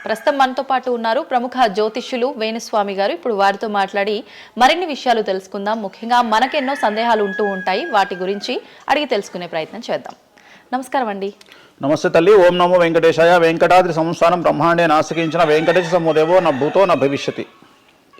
ప్రస్తుతం మనతో పాటు ఉన్నారు ప్రముఖ జ్యోతిష్యులు వేణుస్వామి గారు. ఇప్పుడు వారితో మాట్లాడి మరిన్ని విషయాలు తెలుసుకుందాం. ముఖ్యంగా మనకెన్నో సందేహాలు ఉంటూ ఉంటాయి, వాటి గురించి అడిగి తెలుసుకునే ప్రయత్నం చేద్దాం. నమస్కారం అండి. నమస్తే తల్లి. ఓం నమో వెంకటేశాయ. వెంకటాద్రి సంస్థానం బ్రహ్మాండే నాసికించిన వెంకటేశ సమోదేవో నా భూతో నా భవిష్యతి.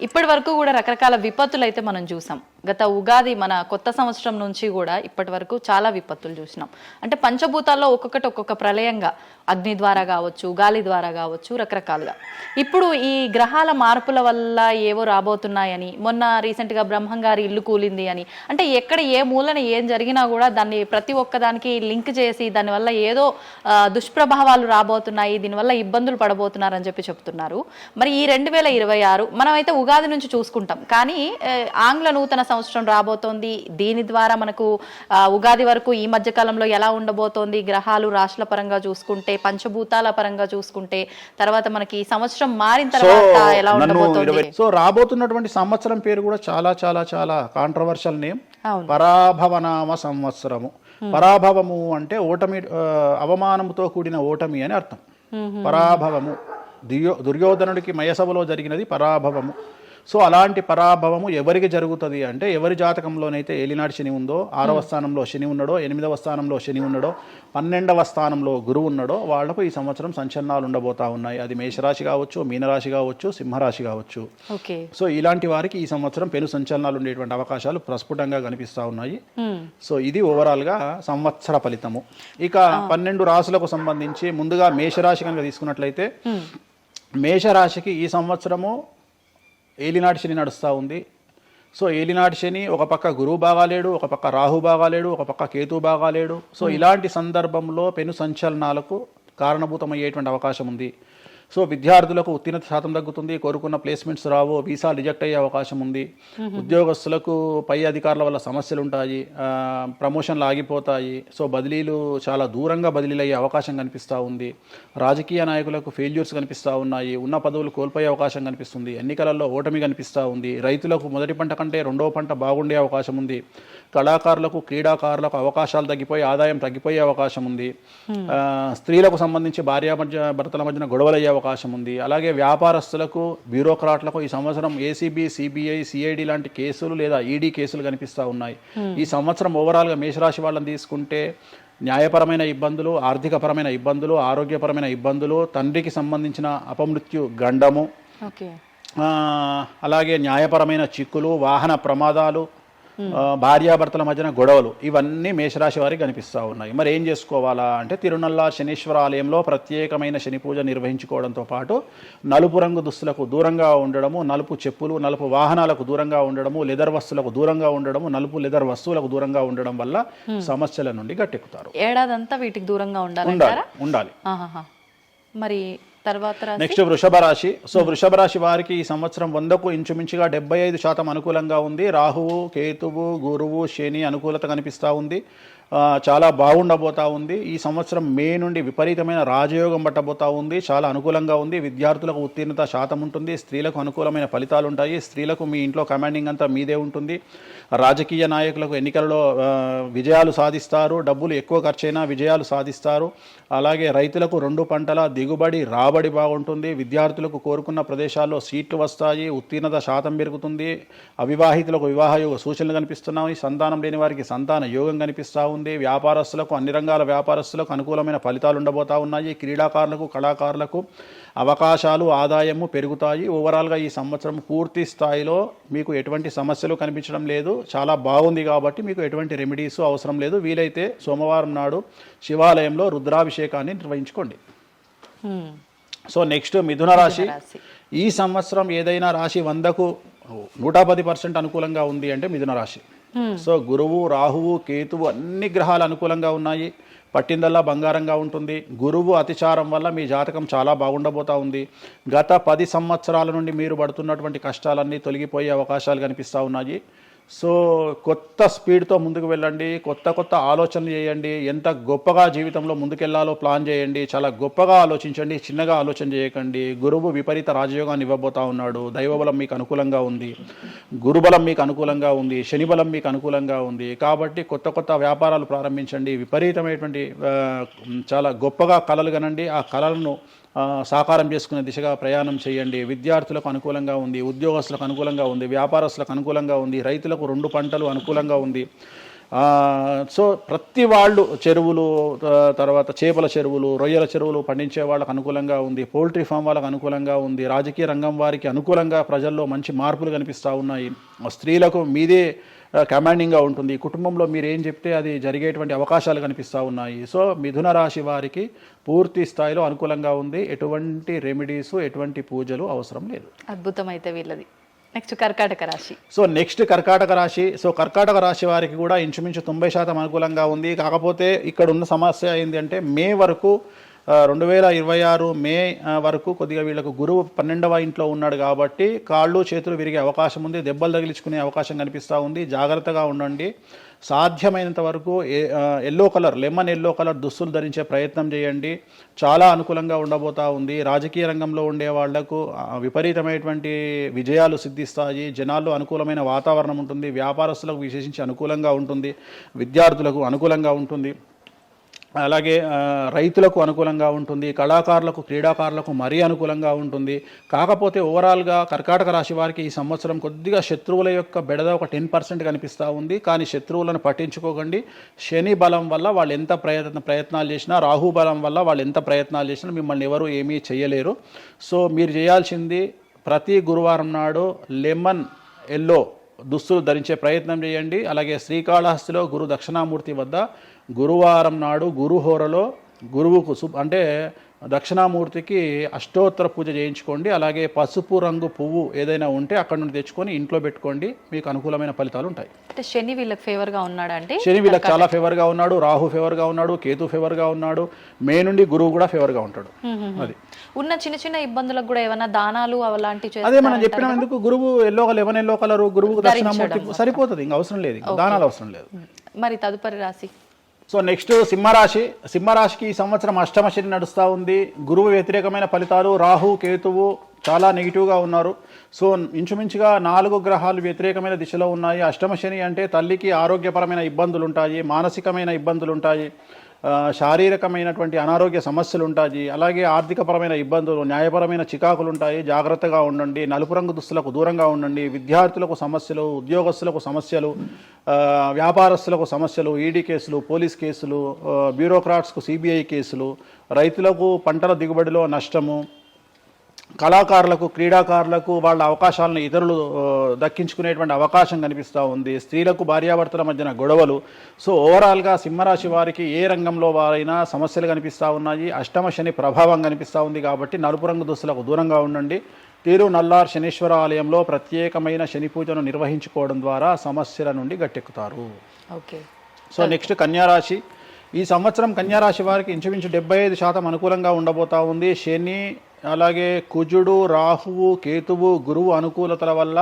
ఇప్పటి వరకు కూడా రకరకాల విపత్తులు అయితే మనం చూసాం. గత ఉగాది మన కొత్త సంవత్సరం నుంచి కూడా ఇప్పటి వరకు చాలా విపత్తులు చూసినాం. అంటే పంచభూతాల్లో ఒక్కొక్కటి ఒక్కొక్క ప్రళయంగా, అగ్ని ద్వారా కావచ్చు, గాలి ద్వారా కావచ్చు, రకరకాలుగా. ఇప్పుడు ఈ గ్రహాల మార్పుల వల్ల ఏవో రాబోతున్నాయని, మొన్న రీసెంట్గా బ్రహ్మంగారి ఇల్లు కూలింది అని, అంటే ఎక్కడ ఏ మూలన ఏం జరిగినా కూడా దాన్ని ప్రతి ఒక్కదానికి లింక్ చేసి దానివల్ల ఏదో దుష్ప్రభావాలు రాబోతున్నాయి, దీనివల్ల ఇబ్బందులు పడబోతున్నారని చెప్తున్నారు. మరి ఈ 2026 మనమైతే ఉగాది నుంచి చూసుకుంటాం, కానీ ఆంగ్ల నూతన సంవత్సరం రాబోతోంది. దీని ద్వారా మనకు ఉగాది వరకు ఈ మధ్య కాలంలో ఎలా ఉండబోతోంది, గ్రహాలు రాశుల పరంగా చూసుకుంటే, పంచభూతాల పరంగా చూసుకుంటే, తర్వాత మనకి ఈ సంవత్సరం మారిన తర్వాత ఎలా ఉండబోతోంది. సో రాబోతున్నటువంటి సంవత్సరం పేరు కూడా చాలా చాలా చాలా కాంట్రవర్షియల్ నేమ్, పరాభవనామ సంవత్సరము. పరాభవము అంటే ఓటమి, అవమానముతో కూడిన ఓటమి అని అర్థం. పరాభవము దుర్యోధనుడికి మయసభలో జరిగినది పరాభవము. సో అలాంటి పరాభవము ఎవరికి జరుగుతుంది అంటే, ఎవరి జాతకంలోనైతే ఏలినాటి శని ఉందో, 6వ స్థానంలో శని ఉన్నాడో, 8వ స్థానంలో శని ఉన్నాడో, 12వ స్థానంలో గురువు ఉన్నాడో, వాళ్లకు ఈ సంవత్సరం సంచలనాలు ఉండబోతా ఉన్నాయి. అది మేషరాశి కావచ్చు, మీనరాశి కావచ్చు, సింహరాశి కావచ్చు. సో ఇలాంటి వారికి ఈ సంవత్సరం పెను సంచలనాలు ఉండేటువంటి అవకాశాలు ప్రస్ఫుటంగా కనిపిస్తూ ఉన్నాయి. సో ఇది ఓవరాల్గా సంవత్సర ఫలితము. ఇక 12 రాశులకు సంబంధించి ముందుగా మేషరాశి కనుక తీసుకున్నట్లయితే, మేషరాశికి ఈ సంవత్సరము ఏలినాటి శని నడుస్తూ ఉంది. సో ఏలినాటి శని ఒక పక్క గురువు బాగాలేడు, ఒక పక్క రాహు బాగాలేడు, ఒక పక్క కేతు బాగాలేడు. సో ఇలాంటి సందర్భంలో పెను సంచలనాలకు కారణభూతమయ్యేటువంటి అవకాశం ఉంది. సో విద్యార్థులకు ఉత్తీర్ణత శాతం తగ్గుతుంది, కోరుకున్న ప్లేస్మెంట్స్ రావు, వీసా రిజెక్ట్ అయ్యే అవకాశం ఉంది. ఉద్యోగస్తులకు పై అధికారుల వల్ల సమస్యలు ఉంటాయి, ప్రమోషన్లు ఆగిపోతాయి. సో బదిలీలు చాలా దూరంగా బదిలీలు అయ్యే అవకాశం కనిపిస్తూ ఉంది. రాజకీయ నాయకులకు ఫెయిల్యూర్స్ కనిపిస్తూ ఉన్నాయి, ఉన్న పదవులు కోల్పోయే అవకాశం కనిపిస్తుంది, ఎన్నికలలో ఓటమి కనిపిస్తూ ఉంది. రైతులకు మొదటి పంట కంటే రెండవ పంట బాగుండే అవకాశం ఉంది. కళాకారులకు, క్రీడాకారులకు అవకాశాలు తగ్గిపోయి ఆదాయం తగ్గిపోయే అవకాశం ఉంది. స్త్రీలకు సంబంధించి భర్తల మధ్యన గొడవలు అయ్యే అవకాశం ఉంది. అలాగే వ్యాపారస్తులకు, బ్యూరోక్రాట్లకు ఈ సంవత్సరం ఏసీబీ, సిబిఐ, సిఐడి లాంటి కేసులు లేదా ఈడీ కేసులు కనిపిస్తూ ఉన్నాయి. ఈ సంవత్సరం ఓవరాల్గా మేషరాశి వాళ్ళని తీసుకుంటే న్యాయపరమైన ఇబ్బందులు, ఆర్థికపరమైన ఇబ్బందులు, ఆరోగ్యపరమైన ఇబ్బందులు, తండ్రికి సంబంధించిన అపమృత్యు గండము, అలాగే న్యాయపరమైన చిక్కులు, వాహన ప్రమాదాలు, భార్యాభర్తల మధ్యన గొడవలు, ఇవన్నీ మేషరాశి వారికి కనిపిస్తూ ఉన్నాయి. మరి ఏం చేసుకోవాలా అంటే, తిరునల్లా శనీశ్వర ఆలయంలో ప్రత్యేకమైన శని పూజ నిర్వహించుకోవడంతో పాటు నలుపు రంగు దుస్తులకు దూరంగా ఉండడము, నలుపు చెప్పులు, నలుపు వాహనాలకు దూరంగా ఉండడము, లెదర్ వస్తువులకు దూరంగా ఉండడము, నలుపు లెదర్ వస్తువులకు దూరంగా ఉండడం వల్ల సమస్యల నుండి గట్టెక్కుతారు. ఏడాదంతా వీటికి దూరంగా ఉండాలి. మరి తర్వాత నెక్స్ట్ వృషభ రాశి. సో వృషభ రాశి వారికి ఈ సంవత్సరం 100కు ఇంచుమించుగా 75% అనుకూలంగా ఉంది. రాహువు, కేతువు, గురువు, శని అనుకూలత కనిపిస్తూ ఉంది. చాలా బాగుండబోతా ఉంది. ఈ సంవత్సరం మే నుండి విపరీతమైన రాజయోగం పట్టబోతా ఉంది. చాలా అనుకూలంగా ఉంది. విద్యార్థులకు ఉత్తీర్ణత శాతం ఉంటుంది. స్త్రీలకు అనుకూలమైన ఫలితాలు ఉంటాయి. స్త్రీలకు మీ ఇంట్లో కమాండింగ్ అంతా మీదే ఉంటుంది. రాజకీయ నాయకులకు ఎన్నికలలో విజయాలు సాధిస్తారు. డబ్బులు ఎక్కువ ఖర్చైనా విజయాలు సాధిస్తారు. అలాగే రైతులకు 2 పంటల దిగుబడి, రాబడి బాగుంటుంది. విద్యార్థులకు కోరుకున్న ప్రదేశాల్లో సీట్లు వస్తాయి. ఉత్తీర్ణత శాతం పెరుగుతుంది. అవివాహితులకు వివాహ యోగ సూచనలు కనిపిస్తున్నాయి. సంతానం లేని వారికి సంతాన యోగం కనిపిస్తూ ఉంది. వ్యాపారస్తులకు, అన్ని రంగాల వ్యాపారస్తులకు అనుకూలమైన ఫలితాలు ఉండబోతా ఉన్నాయి. క్రీడాకారులకు, కళాకారులకు అవకాశాలు, ఆదాయము పెరుగుతాయి. ఓవరాల్గా ఈ సంవత్సరం పూర్తి స్థాయిలో మీకు ఎటువంటి సమస్యలు కనిపించడం లేదు. చాలా బాగుంది కాబట్టి మీకు ఎటువంటి రెమెడీస్ అవసరం లేదు. వీలైతే సోమవారం నాడు శివాలయంలో రుద్రాభిషేకాన్ని నిర్వహించుకోండి. సో నెక్స్ట్ మిథున రాశి. ఈ సంవత్సరం ఏదైనా రాశి 100కు 110% అనుకూలంగా ఉంది అంటే మిథున రాశి. సో గురువు, రాహువు, కేతువు అన్ని గ్రహాలు అనుకూలంగా ఉన్నాయి. పట్టిందల్లా బంగారంగా ఉంటుంది. గురువు అతిచారం వల్ల మీ జాతకం చాలా బాగుండబోతా ఉంది. గత 10 సంవత్సరాల నుండి మీరు పడుతున్నటువంటి కష్టాలన్నీ తొలగిపోయే అవకాశాలు కనిపిస్తూ ఉన్నాయి. సో కొత్త స్పీడ్తో ముందుకు వెళ్ళండి, కొత్త ఆలోచనలు చేయండి, ఎంత గొప్పగా జీవితంలో ముందుకెళ్లాలో ప్లాన్ చేయండి, చాలా గొప్పగా ఆలోచించండి, చిన్నగా ఆలోచన చేయకండి. గురువు విపరీత రాజయోగాన్ని ఇవ్వబోతా ఉన్నాడు. దైవబలం మీకు అనుకూలంగా ఉంది, గురుబలం మీకు అనుకూలంగా ఉంది, శనిబలం మీకు అనుకూలంగా ఉంది. కాబట్టి కొత్త వ్యాపారాలు ప్రారంభించండి. విపరీతమైనటువంటి చాలా గొప్పగా కలలు కనండి. ఆ కళలను సాకారం చేసుకునే దిశగా ప్రయాణం చేయండి. విద్యార్థులకు అనుకూలంగా ఉంది, ఉద్యోగస్తులకు అనుకూలంగా ఉంది, వ్యాపారస్తులకు అనుకూలంగా ఉంది, రైతులకు 2 పంటలు అనుకూలంగా ఉంది. సో ప్రతి వాళ్ళు చెరువులు, తర్వాత చేపల చెరువులు, రొయ్యల చెరువులు పండించే వాళ్ళకు అనుకూలంగా ఉంది, పౌల్ట్రీ ఫామ్ వాళ్ళకు అనుకూలంగా ఉంది, రాజకీయ రంగం వారికి అనుకూలంగా ప్రజల్లో మంచి మార్పులు కనిపిస్తూ ఉన్నాయి. స్త్రీలకు మీదే కమాండింగ్గా ఉంటుంది, కుటుంబంలో మీరు ఏం చెప్తే అది జరిగేటువంటి అవకాశాలు కనిపిస్తూ ఉన్నాయి. సో మిథున రాశి వారికి పూర్తి స్థాయిలో అనుకూలంగా ఉంది. ఎటువంటి రెమెడీస్, ఎటువంటి పూజలు అవసరం లేదు. అద్భుతం అయితే వీళ్ళది. నెక్స్ట్ కర్కాటక రాశి. సో నెక్స్ట్ కర్కాటక రాశి. సో కర్కాటక రాశి వారికి కూడా ఇంచుమించు 90% అనుకూలంగా ఉంది. కాకపోతే ఇక్కడ ఉన్న సమస్య ఏంటి అంటే మే వరకు 2026 మే వరకు కొద్దిగా వీళ్ళకు గురువు 12వ ఇంట్లో ఉన్నాడు కాబట్టి కాళ్ళు చేతులు విరిగే అవకాశం ఉంది, దెబ్బలు తగిలించుకునే అవకాశం కనిపిస్తూ ఉంది. జాగ్రత్తగా ఉండండి. సాధ్యమైనంత వరకు yellow colour, lemon yellow colour దుస్తులు ధరించే ప్రయత్నం చేయండి. చాలా అనుకూలంగా ఉండబోతూ ఉంది. రాజకీయ రంగంలో ఉండే వాళ్లకు విపరీతమైనటువంటి విజయాలు సిద్ధిస్తాయి. జనాల్లో అనుకూలమైన వాతావరణం ఉంటుంది. వ్యాపారస్తులకు విశేషించి అనుకూలంగా ఉంటుంది. విద్యార్థులకు అనుకూలంగా ఉంటుంది. అలాగే రైతులకు అనుకూలంగా ఉంటుంది. కళాకారులకు, క్రీడాకారులకు మరీ అనుకూలంగా ఉంటుంది. కాకపోతే ఓవరాల్గా కర్కాటక రాశి వారికి ఈ సంవత్సరం కొద్దిగా శత్రువుల యొక్క బెడద ఒక 10% కనిపిస్తూ ఉంది. కానీ శత్రువులను పట్టించుకోకండి. శని బలం వల్ల వాళ్ళు ఎంత ప్రయత్నాలు చేసినా, రాహు బలం వల్ల వాళ్ళు ఎంత ప్రయత్నాలు చేసినా మిమ్మల్ని ఎవరు ఏమీ చేయలేరు. సో మీరు చేయాల్సింది ప్రతి గురువారం నాడు లెమన్ ఎల్లో దుస్తులు ధరించే ప్రయత్నం చేయండి. అలాగే శ్రీకాళహస్తిలో గురు దక్షిణామూర్తి వద్ద గురువారం నాడు గురుహోరలో గురువుకు అంటే దక్షిణామూర్తికి అష్టోత్తర పూజ చేయించుకోండి. అలాగే పసుపు రంగు పువ్వు ఏదైనా ఉంటే అక్కడ నుండి తెచ్చుకొని ఇంట్లో పెట్టుకోండి. మీకు అనుకూలమైన ఫలితాలు ఉంటాయి. అంటే శని వీళ్ళకి ఫేవర్గా ఉన్నాడు అంటే శని వీళ్ళకి చాలా ఫేవర్గా ఉన్నాడు, రాహు ఫేవర్గా ఉన్నాడు, కేతు ఫేవర్గా ఉన్నాడు, మే నుండి గురువు కూడా ఫేవర్గా ఉంటాడు. అది ఉన్న చిన్న చిన్న ఇబ్బందులకు కూడా ఏమైనా దానాలు అలాంటివి అదే మనం చెప్పినందుకు గురువు లెమన్ ఎల్లో కలర్ గురువుకు దక్షిణామూర్తి సరిపోతుంది. ఇంకా అవసరం లేదు, దానాలు అవసరం లేదు. మరి తదుపరి రాశి. సో నెక్స్ట్ సింహరాశి. సింహరాశికి ఈ సంవత్సరం అష్టమ శని నడుస్తూ ఉంది. గురువు వ్యతిరేకమైన ఫలితాలు, రాహు కేతువు చాలా నెగిటివ్గా ఉన్నారు. సో ఇంచుమించుగా 4 గ్రహాలు వ్యతిరేకమైన దిశలో ఉన్నాయి. అష్టమ శని అంటే తల్లికి ఆరోగ్యపరమైన ఇబ్బందులు ఉంటాయి, మానసికమైన ఇబ్బందులు ఉంటాయి, శారీరకమైనటువంటి అనారోగ్య సమస్యలు ఉంటాయి, అలాగే ఆర్థికపరమైన ఇబ్బందులు, న్యాయపరమైన చికాకులు ఉంటాయి. జాగ్రత్తగా ఉండండి. నలుపు రంగు దుస్తులకు దూరంగా ఉండండి. విద్యార్థులకు సమస్యలు, ఉద్యోగస్తులకు సమస్యలు, వ్యాపారస్తులకు సమస్యలు, ఈడీ కేసులు, పోలీస్ కేసులు, బ్యూరోక్రాట్స్కు సిబిఐ కేసులు, రైతులకు పంటల దిగుబడిలో నష్టము, కళాకారులకు, క్రీడాకారులకు వాళ్ళ అవకాశాలను ఇతరులు దక్కించుకునేటువంటి అవకాశం కనిపిస్తూ ఉంది. స్త్రీలకు భార్యాభర్తల మధ్యన గొడవలు. సో ఓవరాల్గా సింహరాశి వారికి ఏ రంగంలో వారైనా సమస్యలు కనిపిస్తూ ఉన్నాయి. అష్టమ శని ప్రభావం కనిపిస్తూ ఉంది కాబట్టి నలుపు రంగు దుస్తులకు దూరంగా ఉండండి. తీరు నల్లార్ శనీశ్వర ఆలయంలో ప్రత్యేకమైన శని పూజను నిర్వహించుకోవడం ద్వారా సమస్యల నుండి గట్టెక్కుతారు. ఓకే. సో నెక్స్ట్ కన్యారాశి. ఈ సంవత్సరం కన్యారాశి వారికి ఇంచుమించు 75% అనుకూలంగా ఉండబోతా ఉంది. శని, అలాగే కుజుడు, రాహువు, కేతువు, గురువు అనుకూలతల వల్ల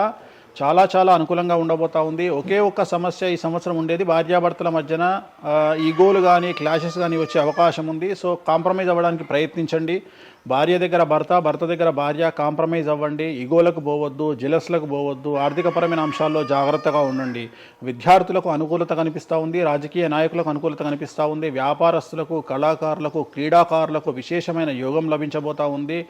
చాలా చాలా అనుకూలంగా ఉండబోతా ఉంది. ఒకే ఒక్క సమస్య ఈ సంవత్సరం ఉండేది, భార్యాభర్తల మధ్యన ఈగోలు కానీ క్లాషెస్ కానీ వచ్చే అవకాశం ఉంది. సో కాంప్రమైజ్ అవ్వడానికి ప్రయత్నించండి. భార్య దగ్గర భర్త, భర్త దగ్గర భార్య, కాంప్రమైజ్ అవ్వండి. ఈగోలకు పోవద్దు, జెలస్లకు పోవద్దు. ఆర్థికపరమైన అంశాల్లో జాగ్రత్తగా ఉండండి. విద్యార్థులకు అనుకూలత కనిపిస్తూ ఉంది. రాజకీయ నాయకులకు అనుకూలత కనిపిస్తూ ఉంది. వ్యాపారస్తులకు, కళాకారులకు, క్రీడాకారులకు విశేషమైన యోగం లభించబోతూ ఉంది.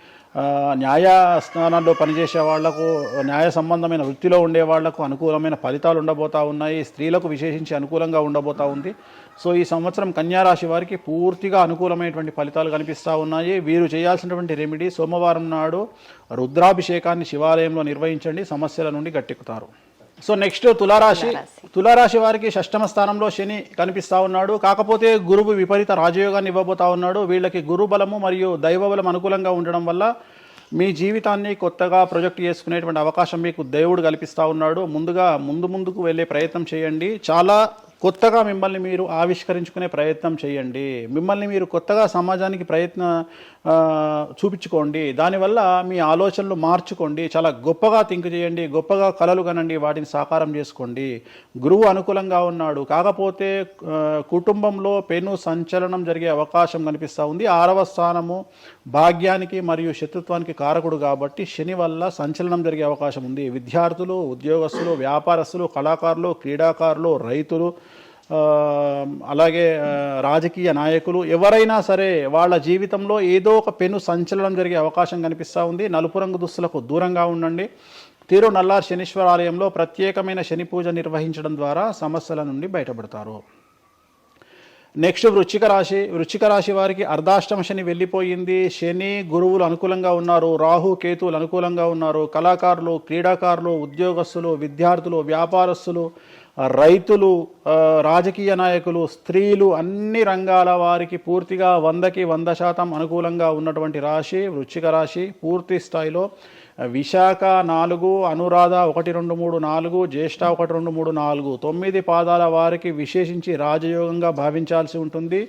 న్యాయస్థానాల్లో పనిచేసే వాళ్లకు, న్యాయ సంబంధమైన వృత్తిలో ఉండే వాళ్లకు అనుకూలమైన ఫలితాలు ఉండబోతూ ఉన్నాయి. స్త్రీలకు విశేషించి అనుకూలంగా ఉండబోతూ ఉంది. సో ఈ సంవత్సరం కన్యారాశి వారికి పూర్తిగా అనుకూలమైనటువంటి ఫలితాలు కనిపిస్తూ ఉన్నాయి. వీరు చేయాల్సినటువంటి రెమెడీ, సోమవారం నాడు రుద్రాభిషేకాన్ని శివాలయంలో నిర్వహించండి. సమస్యల నుండి గట్టెక్కుతారు. సో నెక్స్ట్ తులారాశి. తులారాశి వారికి 6వ స్థానంలో శని కనిపిస్తూ ఉన్నాడు. కాకపోతే గురువు విపరీత రాజయోగాన్ని ఇవ్వబోతా ఉన్నాడు. వీళ్ళకి గురు బలము మరియు దైవ బలం అనుకూలంగా ఉండడం వల్ల మీ జీవితాన్ని కొత్తగా ప్రొజెక్ట్ చేసుకునేటువంటి అవకాశం మీకు దేవుడు కల్పిస్తూ ఉన్నాడు. ముందుకు వెళ్ళే ప్రయత్నం చేయండి. చాలా కొత్తగా మిమ్మల్ని మీరు ఆవిష్కరించుకునే ప్రయత్నం చేయండి. మిమ్మల్ని మీరు కొత్తగా సమాజానికి చూపించుకోండి. దానివల్ల మీ ఆలోచనలు మార్చుకోండి. చాలా గొప్పగా థింక్ చేయండి. గొప్పగా కలలు కనండి. వాటిని సాకారం చేసుకోండి. గురువు అనుకూలంగా ఉన్నాడు. కాకపోతే కుటుంబంలో పెను సంచలనం జరిగే అవకాశం కనిపిస్తూ ఉంది. 6వ స్థానము భాగ్యానికి మరియు శత్రుత్వానికి కారకుడు కాబట్టి శని వల్ల సంచలనం జరిగే అవకాశం ఉంది. విద్యార్థులు, ఉద్యోగస్తులు, వ్యాపారస్తులు, కళాకారులు, క్రీడాకారులు, రైతులు, అలాగే రాజకీయ నాయకులు ఎవరైనా సరే వాళ్ళ జీవితంలో ఏదో ఒక పెను సంచలనం జరిగే అవకాశం కనిపిస్తూ ఉంది. నలుపు రంగు దుస్తులకు దూరంగా ఉండండి. తిరునల్లార్ శనీశ్వర ఆలయంలో ప్రత్యేకమైన శని పూజ నిర్వహించడం ద్వారా సమస్యల నుండి బయటపడతారు. నెక్స్ట్ వృశ్చిక రాశి వారికి అర్ధాష్టమ శని వెళ్ళిపోయింది. శని గురువులు అనుకూలంగా ఉన్నారు, రాహు కేతువులు అనుకూలంగా ఉన్నారు. కళాకారులు, క్రీడాకారులు, ఉద్యోగస్తులు, విద్యార్థులు, వ్యాపారస్తులు, రైతులు, రాజకీయ నాయకులు, స్త్రీలు, అన్ని రంగాల వారికి పూర్తిగా 100కి 100% అనుకూలంగా ఉన్నటువంటి రాశి వృశ్చిక రాశి. పూర్తి స్థాయిలో విశాఖ 4, అనురాధ 1, 2, 3, 4, జ్యేష్ఠ 1, 2, 3, 4, 9 పాదాల వారికి విశేషించి రాజయోగంగా భావించాల్సి ఉంటుంది.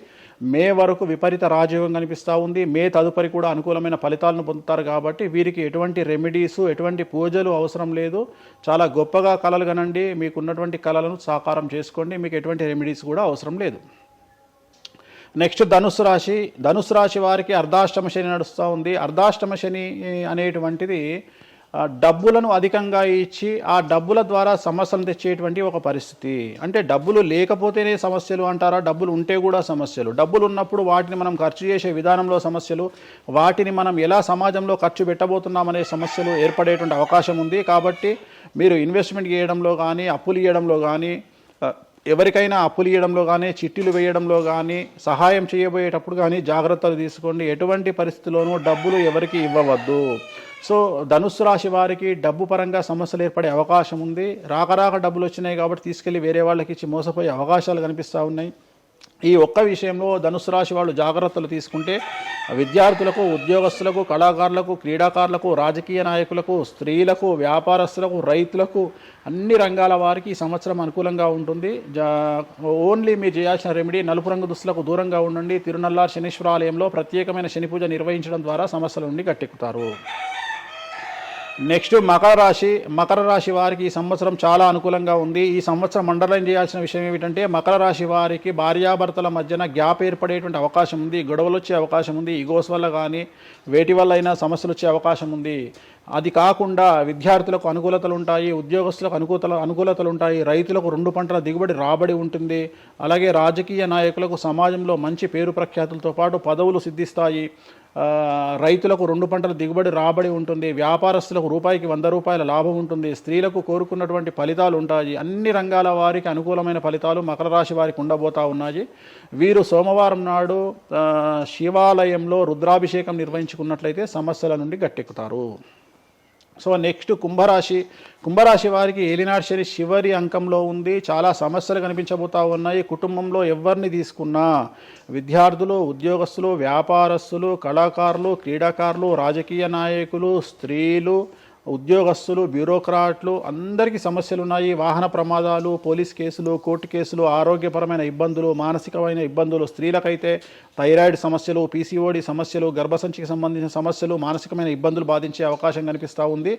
మే వరకు విపరీత రాజయోగం కనిపిస్తూ ఉంది. మే తదుపరి కూడా అనుకూలమైన ఫలితాలను పొందుతారు. కాబట్టి వీరికి ఎటువంటి రెమెడీసు, ఎటువంటి పూజలు అవసరం లేదు. చాలా గొప్పగా కళలు కనండి, మీకు ఉన్నటువంటి కళలను సాకారం చేసుకోండి. మీకు ఎటువంటి రెమెడీస్ కూడా అవసరం లేదు. నెక్స్ట్ ధనుసు రాశి వారికి అర్ధాష్టమ శని నడుస్తూ ఉంది. అర్ధాష్టమ శని అనేటువంటిది డబ్బులను అధికంగా ఇచ్చి ఆ డబ్బుల ద్వారా సమస్యలు తెచ్చేటువంటి ఒక పరిస్థితి. అంటే డబ్బులు లేకపోతేనే సమస్యలు అంటారా? డబ్బులు ఉంటే కూడా సమస్యలు. డబ్బులు ఉన్నప్పుడు వాటిని మనం ఖర్చు చేసే విధానంలో సమస్యలు, వాటిని మనం ఎలా సమాజంలో ఖర్చు పెట్టబోతున్నామనే సమస్యలు ఏర్పడేటువంటి అవకాశం ఉంది. కాబట్టి మీరు ఇన్వెస్ట్మెంట్ చేయడంలో కానీ, అప్పులు ఇవ్వడంలో కానీ, ఎవరికైనా అప్పులు ఇవ్వడంలో కానీ, చిట్టీలు వేయడంలో కానీ, సహాయం చేయబోయేటప్పుడు కానీ జాగ్రత్తలు తీసుకోండి. ఎటువంటి పరిస్థితుల్లోనూ డబ్బులు ఎవరికి ఇవ్వవద్దు. సో ధనుస్సు రాశి వారికి డబ్బు పరంగా సమస్యలు ఏర్పడే అవకాశం ఉంది. రాక డబ్బులు వచ్చినాయి కాబట్టి తీసుకెళ్ళి వేరే వాళ్ళకి ఇచ్చి మోసపోయే అవకాశాలు కనిపిస్తూ ఉన్నాయి. ఈ ఒక్క విషయంలో ధనుసు రాశి వాళ్ళు జాగ్రత్తలు తీసుకుంటే విద్యార్థులకు, ఉద్యోగస్తులకు, కళాకారులకు, క్రీడాకారులకు, రాజకీయ నాయకులకు, స్త్రీలకు, వ్యాపారస్తులకు, రైతులకు, అన్ని రంగాల వారికి ఈ సంవత్సరం అనుకూలంగా ఉంటుంది. ఓన్లీ మీరు చేయాల్సిన రెమెడీ నలుపు రంగు దుస్తులకు దూరంగా ఉండండి. తిరునల్లార్ శనీశ్వర ఆలయంలో ప్రత్యేకమైన శని పూజ నిర్వహించడం ద్వారా సమస్యల నుండి గట్టెక్కుతారు. నెక్స్ట్ మకర రాశి వారికి ఈ సంవత్సరం చాలా అనుకూలంగా ఉంది. ఈ సంవత్సరం అండర్లైన్ చేయాల్సిన విషయం ఏమిటంటే మకర రాశి వారికి భార్యాభర్తల మధ్యన గ్యాప్ ఏర్పడేటువంటి అవకాశం ఉంది. గొడవలు వచ్చే అవకాశం ఉంది. ఈగోస్ వల్ల కానీ వేటి వల్ల అయినా సమస్యలు వచ్చే అవకాశం ఉంది. అది కాకుండా విద్యార్థులకు అనుకూలతలు ఉంటాయి, ఉద్యోగస్తులకు అనుకూలతలు ఉంటాయి, రైతులకు 2 పంటల దిగుబడి రాబడి ఉంటుంది. అలాగే రాజకీయ నాయకులకు సమాజంలో మంచి పేరు ప్రఖ్యాతులతో పాటు పదవులు సిద్ధిస్తాయి. రైతులకు 2 పంటల దిగుబడి రాబడి ఉంటుంది. వ్యాపారస్తులకు రూపాయికి 100 రూపాయల లాభం ఉంటుంది. స్త్రీలకు కోరుకున్నటువంటి ఫలితాలు ఉంటాయి. అన్ని రంగాల వారికి అనుకూలమైన ఫలితాలు మకర రాశి వారికి ఉండబోతా ఉన్నాయి. వీరు సోమవారం నాడు శివాలయంలో రుద్రాభిషేకం నిర్వహించుకున్నట్లయితే సమస్యల నుండి గట్టెక్కుతారు. సో నెక్స్ట్ కుంభరాశి వారికి ఏలినాటి శని చివరి అంకంలో ఉంది. చాలా సమస్యలు కనిపించబోతా ఉన్నాయి. కుటుంబంలో ఎవరిని తీసుకున్నా విద్యార్థులు, ఉద్యోగస్తులు, వ్యాపారస్తులు, కళాకారులు, క్రీడాకారులు, రాజకీయ నాయకులు, స్త్రీలు, ఉద్యోగస్తులు, బ్యూరోక్రాట్లు అందరికీ సమస్యలు ఉన్నాయి. వాహన ప్రమాదాలు, పోలీస్ కేసులు, కోర్టు కేసులు, ఆరోగ్యపరమైన ఇబ్బందులు, మానసికమైన ఇబ్బందులు, స్త్రీలకైతే థైరాయిడ్ సమస్యలు, పీసీఓడి సమస్యలు, గర్భసంచికి సంబంధించిన సమస్యలు, మానసికమైన ఇబ్బందులు బాధించే అవకాశం కనిపిస్తూ ఉంది.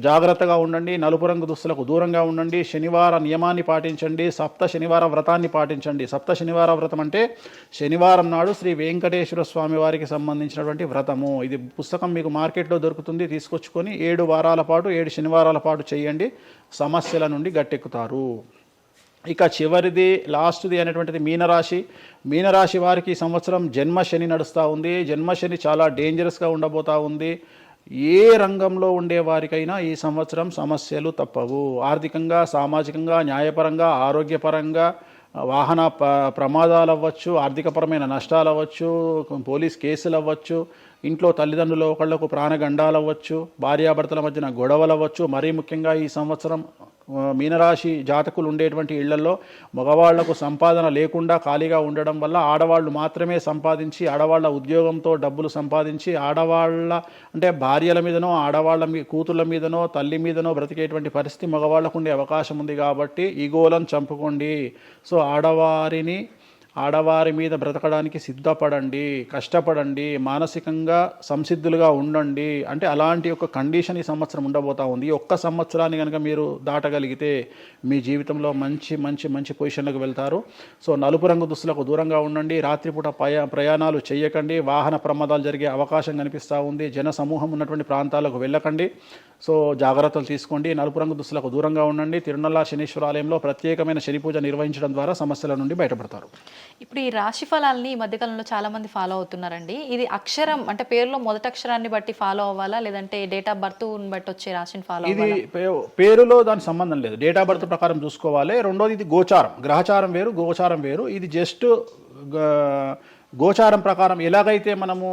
జాగ్రత్తగా ఉండండి. నలుపు రంగు దుస్తులకు దూరంగా ఉండండి. శనివార నియమాన్ని పాటించండి. సప్త శనివార వ్రతాన్ని పాటించండి. సప్త శనివార వ్రతం అంటే శనివారం నాడు శ్రీ వెంకటేశ్వర స్వామి వారికి సంబంధించినటువంటి వ్రతము. ఇది పుస్తకం మీకు మార్కెట్లో దొరుకుతుంది. తీసుకొచ్చుకొని 7 వారాల పాటు 7 శనివారాల పాటు చేయండి. సమస్యల నుండి గట్టెక్కుతారు. ఇక చివరిది లాస్ట్ది అనేటువంటిది మీనరాశి వారికి ఈ సంవత్సరం జన్మశని నడుస్తూ ఉంది. జన్మశని చాలా డేంజరస్గా ఉండబోతూ ఉంది. ఏ రంగంలో ఉండే వారికైనా ఈ సంవత్సరం సమస్యలు తప్పవు. ఆర్థికంగా, సామాజికంగా, న్యాయపరంగా, ఆరోగ్యపరంగా, వాహన ప్రమాదాలు అవ్వచ్చు, ఆర్థికపరమైన నష్టాలు అవ్వచ్చు, పోలీస్ కేసులు అవ్వచ్చు, ఇంట్లో తల్లిదండ్రులు ఒకళ్లకు ప్రాణగండాలు అవ్వచ్చు, భార్యాభర్తల మధ్యన గొడవలు అవ్వచ్చు. మరీ ముఖ్యంగా ఈ సంవత్సరం మీనరాశి జాతకులు ఉండేటువంటి ఇళ్లలో మగవాళ్లకు సంపాదన లేకుండా ఖాళీగా ఉండడం వల్ల ఆడవాళ్ళు మాత్రమే సంపాదించి, ఆడవాళ్ల ఉద్యోగంతో డబ్బులు సంపాదించి, ఆడవాళ్ళ అంటే భార్యల మీదనో, ఆడవాళ్ళ కూతుళ్ళ మీదనో, తల్లి మీదనో బ్రతికేటువంటి పరిస్థితి మగవాళ్లకు ఉండే అవకాశం ఉంది. కాబట్టి ఈగోలను చంపుకోండి. సో ఆడవారిని ఆడవారి మీద బ్రతకడానికి సిద్ధపడండి, కష్టపడండి, మానసికంగా సంసిద్ధులుగా ఉండండి. అంటే అలాంటి ఒక కండిషన్ ఈ సంవత్సరం ఉండబోతా ఉంది. ఈ ఒక్క సంవత్సరాన్ని కనుక మీరు దాటగలిగితే మీ జీవితంలో మంచి మంచి మంచి పొజిషన్లకు వెళ్తారు. సో నలుపు రంగు దుస్తులకు దూరంగా ఉండండి, రాత్రిపూట ప్రయాణాలు చేయకండి, వాహన ప్రమాదాలు జరిగే అవకాశం కనిపిస్తూ ఉంది, జన సమూహం ఉన్నటువంటి ప్రాంతాలకు వెళ్ళకండి. సో జాగ్రత్తలు తీసుకోండి, నలుపు రంగు దుస్తులకు దూరంగా ఉండండి. తిరునల్ల శనీశ్వర ఆలయంలో ప్రత్యేకమైన శని పూజ నిర్వహించడం ద్వారా సమస్యల నుండి బయటపడతారు. ఇప్పుడు ఈ రాశి ఫలాల్ని ఈ మధ్యకాలంలో చాలా మంది ఫాలో అవుతున్నారండి. ఇది అక్షరం అంటే పేరులో మొదటి అక్షరాన్ని బట్టి ఫాలో అవ్వాలా, లేదంటే డేట్ ఆఫ్ బర్త్ బట్టి వచ్చే రాశిని ఫాలో ఇది అవ్వాలా? పేరులో దాని సంబంధం లేదు, డేట్ ఆఫ్ బర్త్ ప్రకారం చూసుకోవాలి. రెండోది ఇది గోచారం, గ్రహచారం వేరు, గోచారం వేరు. ఇది జస్ట్ గోచారం ప్రకారం ఎలాగైతే మనము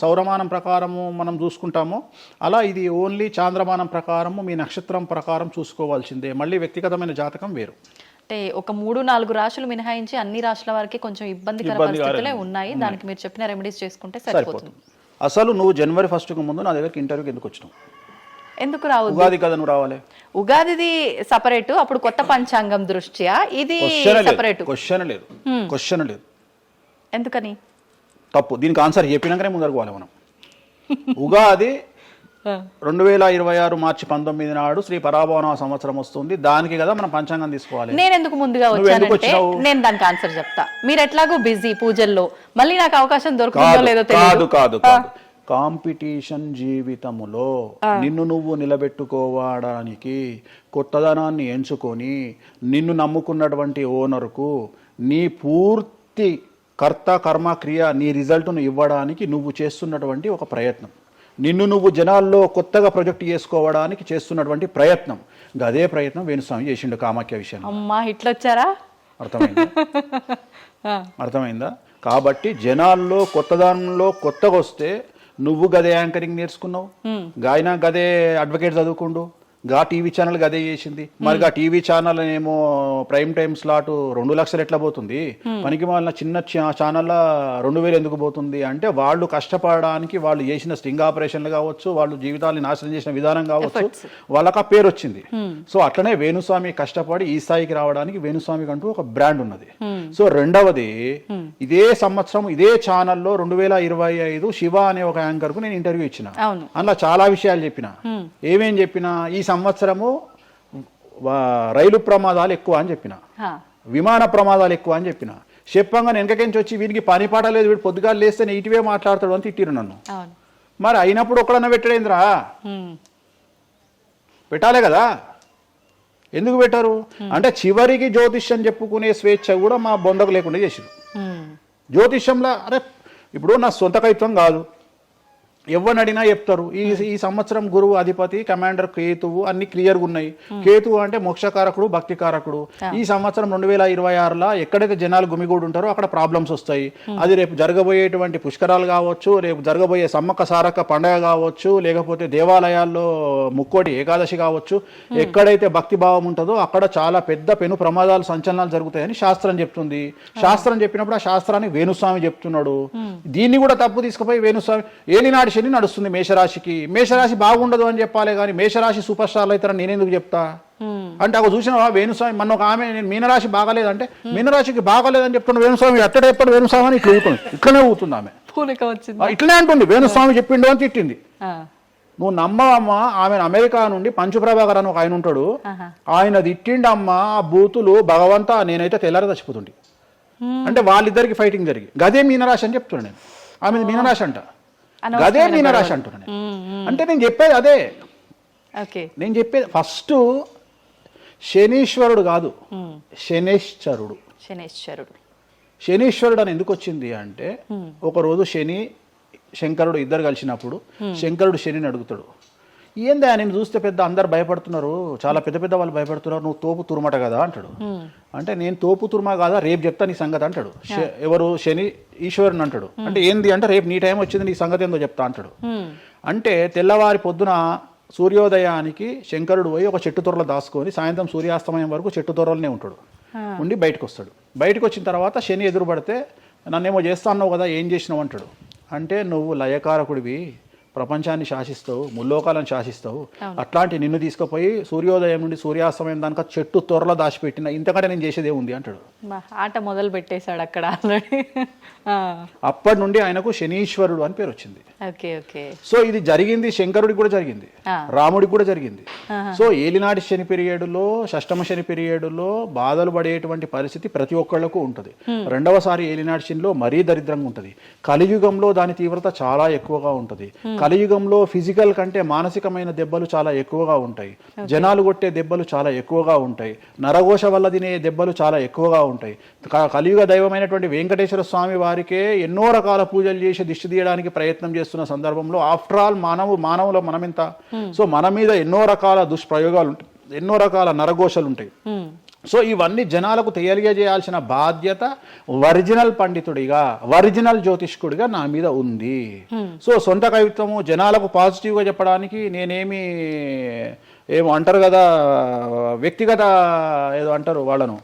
సౌరమానం ప్రకారము మనం చూసుకుంటామో అలా ఇది ఓన్లీ చాంద్రమానం ప్రకారము మీ నక్షత్రం ప్రకారం చూసుకోవాల్సిందే. మళ్ళీ వ్యక్తిగతమైన జాతకం వేరు. అంటే ఒక 3-4 రాశులు మినహాయించి అన్ని రాశుల వారికి కొంచెం ఇబ్బందికర పరిస్థితులే ఉన్నాయి. దానికి మీరు చెప్పిన రెమెడీస్ చేసుకుంటే సరిపోతుంది. అసలు నువ్వు జనవరి 1కు ముందు నా దగ్గరికి ఇంటర్వ్యూకి ఎందుకు వచ్చినావు? ఎందుకు రావు? ఉగాది కదా నువ్వు రావాలి. ఉగాదిది సపరేట్, అప్పుడు కొత్త పంచాంగం దృష్ట్యా ఇది సపరేట్. క్వశ్చన్ లేదు. ఎందుకని? తప్పు. దీనికి ఆన్సర్ చెప్పినాకనే ముందరకు పోవాలి మనం. ఉగాది 2026 మార్చి 19 నాడు శ్రీ పరాభవన సంవత్సరం వస్తుంది. దానికి కదా మనం పంచాంగం తీసుకోవాలి. నేను ఎందుకు ముందుగా వచ్చానంటే నేను దానికి ఆన్సర్ చెప్తా. మీరు ఎట్లాగో బిజీ పూజల్లో, మళ్ళీ నాకు అవకాశం దొరుకుతుందో లేదో తెలియదు. కాదు కాంపిటీషన్ జీవితములో నిన్ను నువ్వు నిలబెట్టుకోవడానికి కొత్తదనాన్ని ఎంచుకొని నిన్ను నమ్ముకున్నటువంటి ఓనర్కు నీ పూర్తి కర్త కర్మ క్రియ నీ రిజల్ట్ను ఇవ్వడానికి నువ్వు చేస్తున్నటువంటి ఒక ప్రయత్నం, నిన్ను నువ్వు జనాల్లో కొత్తగా ప్రొజెక్ట్ చేసుకోవడానికి చేస్తున్నటువంటి ప్రయత్నం. అదే ప్రయత్నం వేణుస్వామి చేసిండు కామాఖ్య విషయంలో. అమ్మా ఇట్లొచ్చారా? అర్థమైందా? కాబట్టి జనాల్లో కొత్తదానంలో కొత్తగా వస్తే నువ్వు గదే యాంకరింగ్ నేర్చుకున్నావు, గాయన గదే అడ్వకేట్ చదువుకుండు, గా టీవీ ఛానల్ గదే చేసింది. మరి గా టీవీ ఛానల్ ఏమో ప్రైమ్ టైమ్ స్లాట్ 2 లక్షలు ఎట్లా పోతుంది? పనికి వాళ్ళ చిన్న ఛానల్ 2000 ఎందుకు పోతుంది అంటే వాళ్ళు కష్టపడడానికి వాళ్ళు చేసిన స్టింగ్ ఆపరేషన్లు కావచ్చు, వాళ్ళు జీవితాన్ని నాశనం చేసిన విధానం కావచ్చు, వాళ్ళకి ఆ పేరు వచ్చింది. సో అట్లనే వేణుస్వామి కష్టపడి ఈ స్థాయికి రావడానికి వేణుస్వామికి అంటూ ఒక బ్రాండ్ ఉన్నది. సో రెండవది, ఇదే సంవత్సరం ఇదే ఛానల్లో 2025 శివ అనే ఒక యాంకర్ కు నేను ఇంటర్వ్యూ ఇచ్చిన. అందులో చాలా విషయాలు చెప్పిన. ఏమేం చెప్పినా, ఈ సంవత్సరము రైలు ప్రమాదాలు ఎక్కువ అని చెప్పిన, విమాన ప్రమాదాలు ఎక్కువ అని చెప్పిన. చెప్పంగా వెనకకెంచి వచ్చి వీడికి పని పాట లేదు, వీడు పొద్దుగాలు లేస్తే ఇటువే మాట్లాడతాడు అని తిట్టిరు నన్ను. మరి అయినప్పుడు ఒక్కడన్నా పెట్టడేంద్రా? పెట్టాలే కదా. ఎందుకు పెట్టారు అంటే చివరికి జ్యోతిష్యం చెప్పుకునే స్వేచ్ఛ కూడా మా బొందకు లేకుండా చేసిరు. జ్యోతిష్యంలో అరే ఇప్పుడు నా సొంత కవిత్వం కాదు, ఎవరిని అడిగినా చెప్తారు. ఈ సంవత్సరం గురువు అధిపతి కమాండర్ కేతువు అన్ని క్లియర్గా ఉన్నాయి. కేతువు అంటే మోక్షకారకుడు, భక్తికారకుడు. ఈ సంవత్సరం 2026లో ఎక్కడైతే జనాలు గుమిగూడు ఉంటారో అక్కడ ప్రాబ్లమ్స్ వస్తాయి. అది రేపు జరగబోయేటువంటి పుష్కరాలు కావచ్చు, రేపు జరగబోయే సమ్మక్క సారక్క పండగ కావచ్చు, లేకపోతే దేవాలయాల్లో ముక్కోటి ఏకాదశి కావచ్చు, ఎక్కడైతే భక్తి భావం ఉంటుందో అక్కడ చాలా పెద్ద పెను ప్రమాదాలు సంచలనాలు జరుగుతాయని శాస్త్రం చెప్తుంది. శాస్త్రం చెప్పినప్పుడు ఆ శాస్త్రాన్ని వేణుస్వామి చెప్తున్నాడు. దీన్ని కూడా తప్పు తీసుకుపోయి వేణుస్వామి ఏలినాడు శని నడుస్తుంది మేషరాశికి, మేషరాశి బాగుండదు అని చెప్పాలి కానీ మేషరాశి సూపర్ స్టార్లు అవుతారని నేనెందుకు చెప్తా అంటే, ఒక చూసిన వేణుస్వామి మన ఒక ఆమె నేను మీనరాశి బాగాలేదంటే మీనరాశికి బాగాలేదని చెప్తున్నా వేణుస్వామి ఎట్టడే ఎప్పుడు వేణుస్వామి అని ఇట్లా ఊతుంది, ఇట్లనే ఊతుంది ఆమె, ఇట్లనే అంటుంది వేణుస్వామి చెప్పిండు అని తిట్టింది. నువ్వు నమ్మవమ్మా, ఆమె అమెరికా నుండి పంచుప్రభాకర్ అని ఒక ఆయన ఉంటాడు, ఆయన తిట్టిండమ్మా ఆ బూతులు భగవంతా నేనైతే తెల్లారి చచ్చిపోతుండే. అంటే వాళ్ళిద్దరికి ఫైటింగ్ జరిగి గదే మీనరాశి అని చెప్తున్నాను నేను. ఆమె మీనరాశి అంట, గదే మీనరాశి అంటున్నాను నేను. అంటే నేను చెప్పేది అదే. నేను చెప్పేది ఫస్ట్ శనీశ్వరుడు కాదు, శనేశ్వరుడు. శనీశ్వరుడు అని ఎందుకు వచ్చింది అంటే, ఒకరోజు శని శంకరుడు ఇద్దరు కలిసినప్పుడు శంకరుడు శనిని అడుగుతాడు, ఏందా నేను చూస్తే పెద్ద అందరు భయపడుతున్నారు, చాలా పెద్ద పెద్ద వాళ్ళు భయపడుతున్నారు, నువ్వు తోపు తురుమట కదా అంటాడు. అంటే నేను తోపు తురుమా కాదా, రేపు చెప్తా నీ సంగతి అంటాడు. ఎవరు శని ఈశ్వరుని అంటాడు. అంటే ఏంది అంటే, రేపు నీ టైం వచ్చింది నీ సంగతి ఏందో చెప్తా అంటాడు. అంటే తెల్లవారి పొద్దున సూర్యోదయానికి శంకరుడు పోయి ఒక చెట్టు తొర్రలో దాచుకొని సాయంత్రం సూర్యాస్తమయం వరకు చెట్టు తొర్రలోనే ఉంటాడు. ఉండి బయటకు వస్తాడు. బయటకు వచ్చిన తర్వాత శని ఎదురుపడితే నన్నేమో చేస్తా అన్నావు కదా, ఏం చేసినావు అంటాడు. అంటే నువ్వు లయకారకుడివి, ప్రపంచాన్ని శాసిస్తావు, ముల్లోకాలను శాసిస్తావు, అట్లాంటి నిన్ను తీసుకుపోయి సూర్యోదయం నుండి సూర్యాస్తమయం దానిక చెట్టు త్వరలో దాచిపెట్టిన ఇంతకంటే నేను చేసేదే ఉంది అంటాడు. ఆట మొదలు పెట్టేశాడు అక్కడ ఆల్రెడీ. అప్పటి నుండి ఆయనకు శనీశ్వరుడు అని పేరు వచ్చింది. Okay okay. సో ఇది జరిగింది శంకరుడికి కూడా జరిగింది, రాముడికి కూడా జరిగింది. సో ఏలినాటి శని పీరియడ్లో, షష్టమ శని పీరియడ్లో బాధలు పడేటువంటి పరిస్థితి ప్రతి ఒక్కళ్ళకు ఉంటుంది. రెండవసారి ఏలినాటి శనిలో మరీ దరిద్రంగా ఉంటుంది. కలియుగంలో దాని తీవ్రత చాలా ఎక్కువగా ఉంటుంది. కలియుగంలో ఫిజికల్ కంటే మానసికమైన దెబ్బలు చాలా ఎక్కువగా ఉంటాయి. జనాలు కొట్టే దెబ్బలు చాలా ఎక్కువగా ఉంటాయి. నరఘోష వల్ల తినే దెబ్బలు చాలా ఎక్కువగా ఉంటాయి. కలియుగ దైవమైనటువంటి వెంకటేశ్వర స్వామి వారికే ఎన్నో రకాల పూజలు చేసి దిష్టి తీయడానికి ప్రయత్నం చేస్తున్న సందర్భంలో ఆఫ్టర్ ఆల్ మానవుల మనమెంత. సో మన మీద ఎన్నో రకాల దుష్ప్రయోగాలు ఉంటాయి, ఎన్నో రకాల నరఘోషలు ఉంటాయి. సో ఇవన్నీ జనాలకు తెలియజేయాల్సిన బాధ్యత ఒరిజినల్ పండితుడిగా, ఒరిజినల్ జ్యోతిష్కుడిగా నా మీద ఉంది. సో సొంత కవిత్వము జనాలకు పాజిటివ్గా చెప్పడానికి నేనేమి ఏమో అంటారు కదా, వ్యక్తిగత ఏదో అంటారు వాళ్ళను,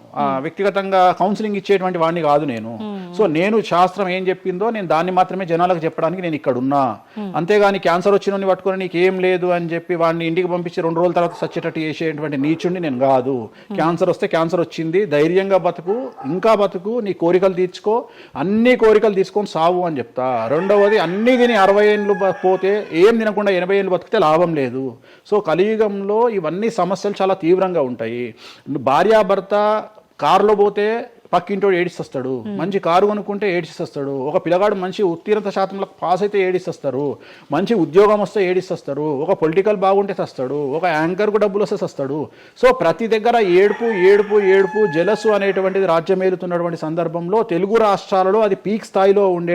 వ్యక్తిగతంగా కౌన్సిలింగ్ ఇచ్చేటువంటి వాడిని కాదు నేను. సో నేను శాస్త్రం ఏం చెప్పిందో నేను దాన్ని మాత్రమే జనాలకు చెప్పడానికి నేను ఇక్కడ ఉన్నా. అంతేగాని క్యాన్సర్ వచ్చిన పట్టుకొని నీకు ఏం లేదు అని చెప్పి వాడిని ఇంటికి పంపించి 2 రోజుల తర్వాత సచ్చేటట్టు చేసేటువంటి నీచుడిని నేను కాదు. క్యాన్సర్ వస్తే క్యాన్సర్ వచ్చింది, ధైర్యంగా బతుకు, ఇంకా బతుకు, నీ కోరికలు తీర్చుకో, అన్ని కోరికలు తీసుకొని సావు అని చెప్తా. రెండవది, అన్ని తిని 60 ఏళ్ళు పోతే ఏం తినకుండా 80 ఏళ్ళు బతికితే లాభం లేదు. సో కలియుగంలో ఇవన్నీ సమస్యలు చాలా తీవ్రంగా ఉంటాయి. భార్యాభర్త కారులో పోతే పక్కింటోడు ఏడిస్తొస్తాడు, మంచి కారు కొనుక్కుంటే ఏడిస్తొస్తాడు, ఒక పిల్లగాడు మంచి ఉత్తీర్ణత శాతంలో పాస్ అయితే ఏడిస్తొస్తారు, మంచి ఉద్యోగం వస్తే ఏడిస్తొస్తారు, ఒక పొలిటికల్ బాగుంటే తెస్తాడు, ఒక యాంకర్కు డబ్బులు వస్తే తెస్తాడు. సో ప్రతి దగ్గర ఏడుపు ఏడుపు ఏడుపు, జలసు అనేటువంటిది రాజ్యమేలుతున్నటువంటి సందర్భంలో తెలుగు రాష్ట్రాలలో అది పీక్ స్థాయిలో ఉండే